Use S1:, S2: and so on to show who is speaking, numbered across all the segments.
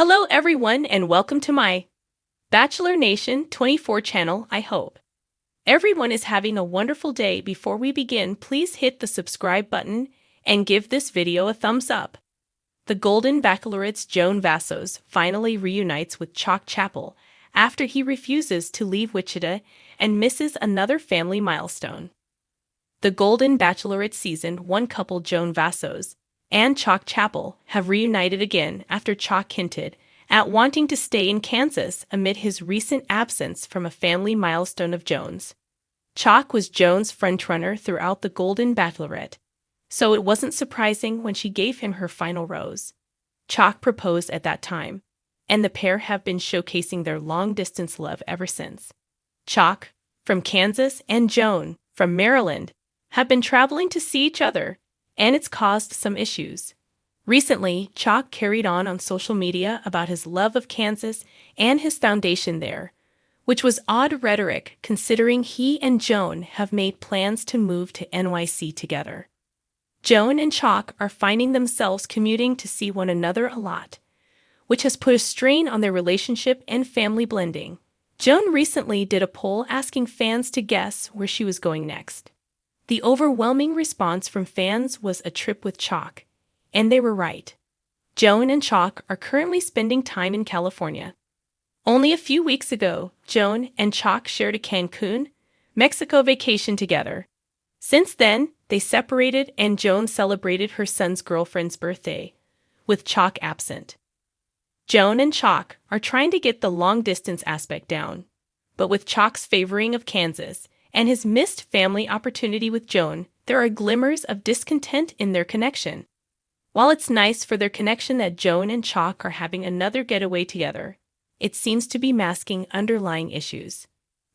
S1: Hello everyone and welcome to my Bachelor Nation 24 channel. I hope everyone is having a wonderful day. Before we begin, please hit the subscribe button and give this video a thumbs up. The Golden Bachelorette's Joan Vassos finally reunites with Chock Chapple after he refuses to leave Wichita and misses another family milestone. The Golden Bachelorette Season 1 couple Joan Vassos and Chock Chapple have reunited again after Chock hinted at wanting to stay in Kansas amid his recent absence from a family milestone of Joan's. Chock was Joan's frontrunner throughout the Golden Bachelorette, so it wasn't surprising when she gave him her final rose. Chock proposed at that time, and the pair have been showcasing their long-distance love ever since. Chock, from Kansas, and Joan, from Maryland, have been traveling to see each other, and it's caused some issues. Recently, Chock carried on social media about his love of Kansas and his foundation there, which was odd rhetoric considering he and Joan have made plans to move to NYC together. Joan and Chock are finding themselves commuting to see one another a lot, which has put a strain on their relationship and family blending. Joan recently did a poll asking fans to guess where she was going next. The overwhelming response from fans was a trip with Chock, and they were right. Joan and Chock are currently spending time in California. Only a few weeks ago, Joan and Chock shared a Cancun, Mexico vacation together. Since then, they separated and Joan celebrated her son's girlfriend's birthday, with Chock absent. Joan and Chock are trying to get the long-distance aspect down, but with Chock's favoring of Kansas and his missed family opportunity with Joan, there are glimmers of discontent in their connection. While it's nice for their connection that Joan and Chock are having another getaway together, it seems to be masking underlying issues.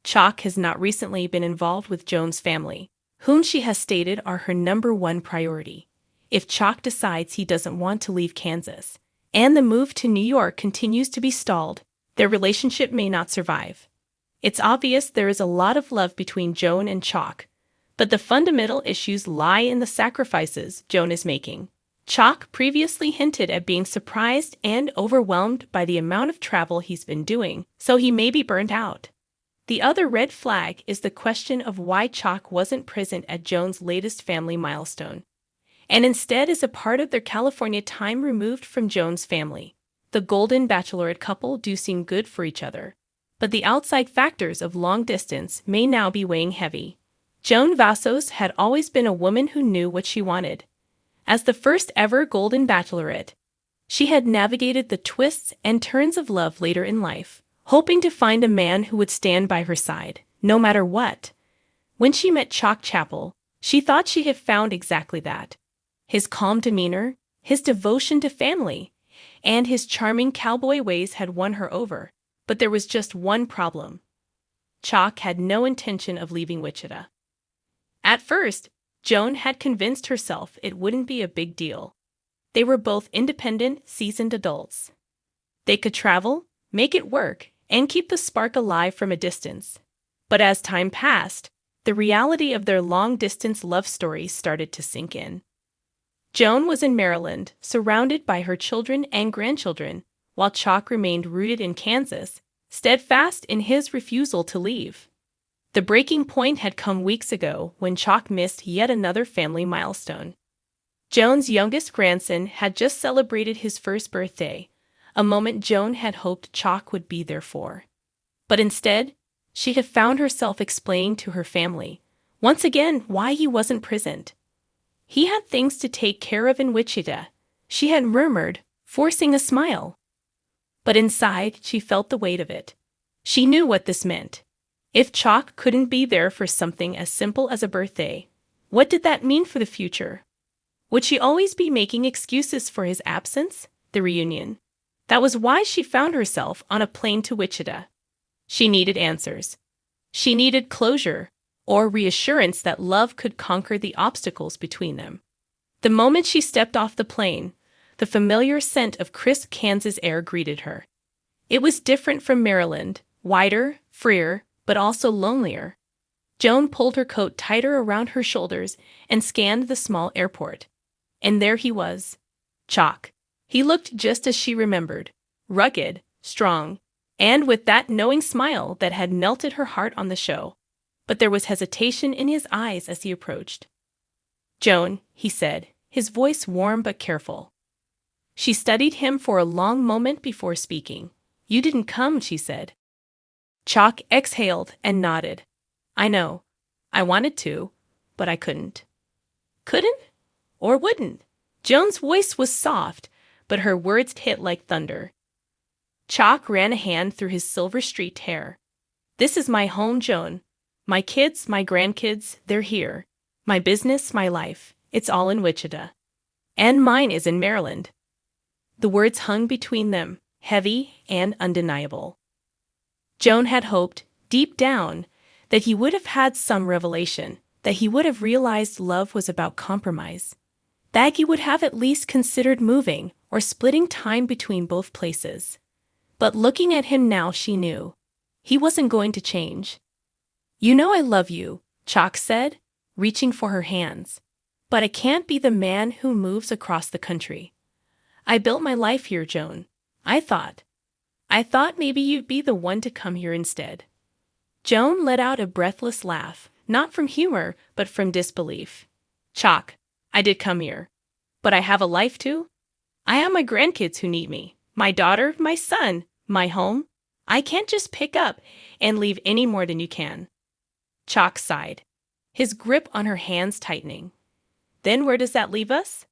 S1: Chock has not recently been involved with Joan's family, whom she has stated are her #1 priority. If Chock decides he doesn't want to leave Kansas, and the move to New York continues to be stalled, their relationship may not survive. It's obvious there is a lot of love between Joan and Chock, but the fundamental issues lie in the sacrifices Joan is making. Chock previously hinted at being surprised and overwhelmed by the amount of travel he's been doing, so he may be burnt out. The other red flag is the question of why Chock wasn't present at Joan's latest family milestone, and instead is a part of their California time removed from Joan's family. The Golden Bachelorette couple do seem good for each other, but the outside factors of long distance may now be weighing heavy. Joan Vassos had always been a woman who knew what she wanted. As the first ever Golden Bachelorette, she had navigated the twists and turns of love later in life, hoping to find a man who would stand by her side, no matter what. When she met Chock Chapple, she thought she had found exactly that. His calm demeanor, his devotion to family, and his charming cowboy ways had won her over. But there was just one problem. Chock had no intention of leaving Wichita. At first, Joan had convinced herself it wouldn't be a big deal. They were both independent, seasoned adults. They could travel, make it work, and keep the spark alive from a distance. But as time passed, the reality of their long-distance love story started to sink in. Joan was in Maryland, surrounded by her children and grandchildren, while Chock remained rooted in Kansas, steadfast in his refusal to leave. The breaking point had come weeks ago when Chock missed yet another family milestone. Joan's youngest grandson had just celebrated his first birthday, a moment Joan had hoped Chock would be there for. But instead, she had found herself explaining to her family, once again, why he wasn't present. He had things to take care of in Wichita, she had murmured, forcing a smile. But inside, she felt the weight of it. She knew what this meant. If Chock couldn't be there for something as simple as a birthday, what did that mean for the future? Would she always be making excuses for his absence, the reunion? That was why she found herself on a plane to Wichita. She needed answers. She needed closure, or reassurance that love could conquer the obstacles between them. The moment she stepped off the plane, the familiar scent of crisp Kansas air greeted her. It was different from Maryland, wider, freer, but also lonelier. Joan pulled her coat tighter around her shoulders and scanned the small airport. And there he was. Chock. He looked just as she remembered. rugged, strong, and with that knowing smile that had melted her heart on the show. But there was hesitation in his eyes as he approached. "Joan," he said, his voice warm but careful. She studied him for a long moment before speaking. "You didn't come," she said. Chock exhaled and nodded. "I know. I wanted to, but I couldn't." "Couldn't? Or wouldn't?" Joan's voice was soft, but her words hit like thunder. Chock ran a hand through his silver-streaked hair. "This is my home, Joan. My kids, my grandkids, they're here. My business, my life, it's all in Wichita. And mine is in Maryland." The words hung between them, heavy and undeniable. Joan had hoped, deep down, that he would have had some revelation, that he would have realized love was about compromise, that he would have at least considered moving or splitting time between both places. But looking at him now, she knew. He wasn't going to change. "You know I love you," Chock said, reaching for her hands. "But I can't be the man who moves across the country. I built my life here, Joan. I thought maybe you'd be the one to come here instead." Joan let out a breathless laugh, not from humor, but from disbelief. "Chock, I did come here. But I have a life too. I have my grandkids who need me, my daughter, my son, my home. I can't just pick up and leave any more than you can." Chock sighed, his grip on her hands tightening. "Then where does that leave us?"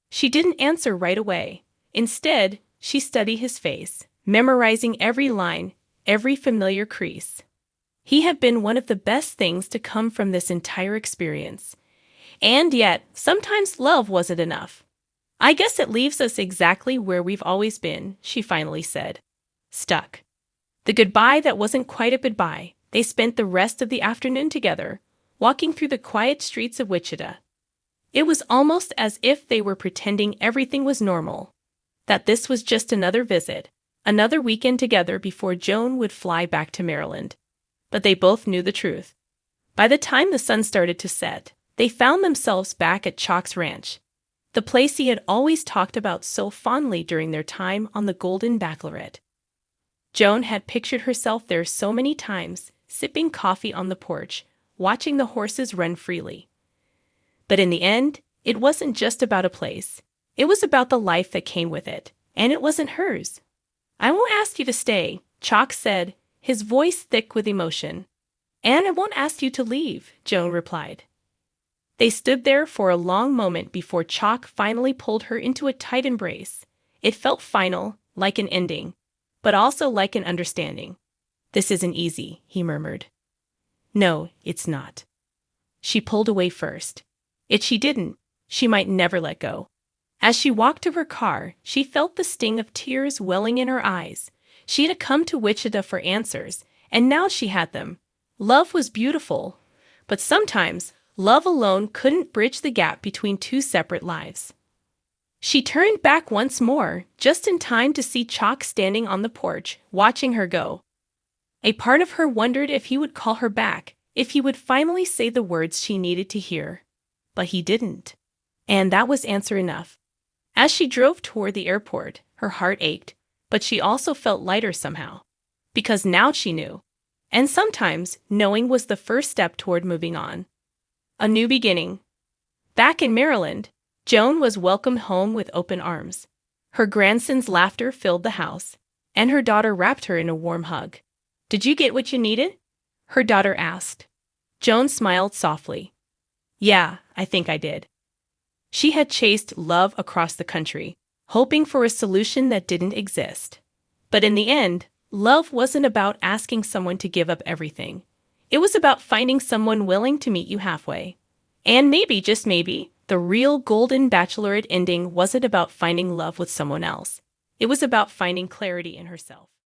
S1: She didn't answer right away. Instead, she studied his face, memorizing every line, every familiar crease. He had been one of the best things to come from this entire experience. And yet, sometimes love wasn't enough. "I guess it leaves us exactly where we've always been," she finally said. "Stuck." The goodbye that wasn't quite a goodbye. They spent the rest of the afternoon together, walking through the quiet streets of Wichita. It was almost as if they were pretending everything was normal, that this was just another visit, another weekend together before Joan would fly back to Maryland. But they both knew the truth. By the time the sun started to set, they found themselves back at Chock's ranch, the place he had always talked about so fondly during their time on the Golden Bachelorette. Joan had pictured herself there so many times, sipping coffee on the porch, watching the horses run freely. But in the end, it wasn't just about a place. It was about the life that came with it, and it wasn't hers. "I won't ask you to stay," Chock said, his voice thick with emotion. "And I won't ask you to leave," Joan replied. They stood there for a long moment before Chock finally pulled her into a tight embrace. It felt final, like an ending, but also like an understanding. "This isn't easy," he murmured. "No, it's not." She pulled away first. If she didn't, she might never let go. As she walked to her car, she felt the sting of tears welling in her eyes. She had come to Wichita for answers, and now she had them. Love was beautiful, but sometimes love alone couldn't bridge the gap between two separate lives. She turned back once more, just in time to see Chock standing on the porch, watching her go. A part of her wondered if he would call her back, if he would finally say the words she needed to hear. But he didn't. And that was answer enough. As she drove toward the airport, her heart ached, but she also felt lighter somehow. Because now she knew. And sometimes, knowing was the first step toward moving on. A new beginning. Back in Maryland, Joan was welcomed home with open arms. Her grandson's laughter filled the house, and her daughter wrapped her in a warm hug. "Did you get what you needed?" her daughter asked. Joan smiled softly. "Yeah, I think I did." She had chased love across the country, hoping for a solution that didn't exist. But in the end, love wasn't about asking someone to give up everything. It was about finding someone willing to meet you halfway. And maybe, just maybe, the real Golden Bachelorette ending wasn't about finding love with someone else. It was about finding clarity in herself.